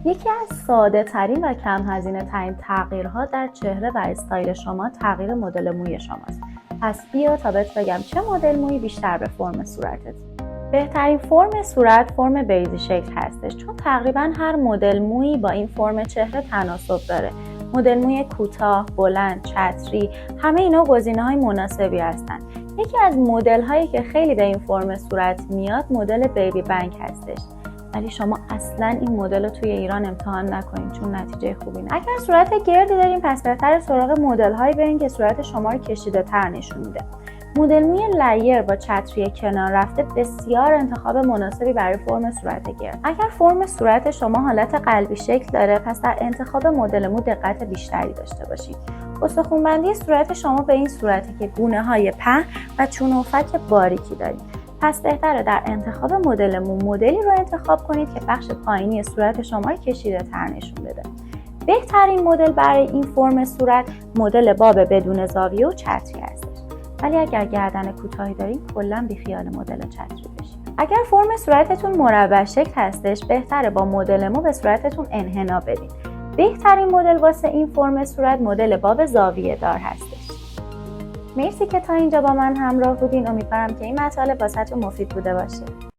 یکی از ساده ترین و کم هزینه ترین تغییرها در چهره و استایل شما تغییر مدل موی شماست. پس بیا تا بهت بگم چه مدل مویی بیشتر به فرم صورتت. بهترین فرم صورت فرم بیضی شکل هستش، چون تقریبا هر مدل مویی با این فرم چهره تناسب داره. مدل موی کوتاه، بلند، چتری، همه اینا گزینه‌های مناسبی هستن. یکی از مدل‌هایی که خیلی به این فرم صورت میاد مدل بیبی بنگ هستش. ولی شما اصلا این مدل رو توی ایران امتحان نکنید، چون نتیجه خوبی نه. اگر صورت گردی دارین پس بهتره سراغ مدل‌هایی برین که صورت شما رو کشیده‌تر نشون میده. مدل موی لیر با چتری کنار رفته بسیار انتخاب مناسبی برای فرم صورت گرد. اگر فرم صورت شما حالت قلبی شکل داره پس در انتخاب مدل مو دقت بیشتری داشته باشید. استخوان‌بندی صورت شما به این صورته که گونه‌های پهن و چون و فک باریکی دارید. پس بهتره در انتخاب مدل مو مدلی رو انتخاب کنید که بخش پایینی صورت شما رو کشیده‌تر نشون بده. بهترین مدل برای این فرم صورت مدل باب بدون زاویه و چتری هستش. ولی اگر گردن کوتاهی دارین کلا بیخیال مدل چتری بشید. اگر فرم صورتتون مربع شکل هستش بهتره با مدل مو به صورتتون انحنا بدین. بهترین مدل واسه این فرم صورت مدل باب زاویه دار هستش. مرسی که تا اینجا با من همراه بودین. امیدوارم که این مطالب واسهتون مفید بوده باشه.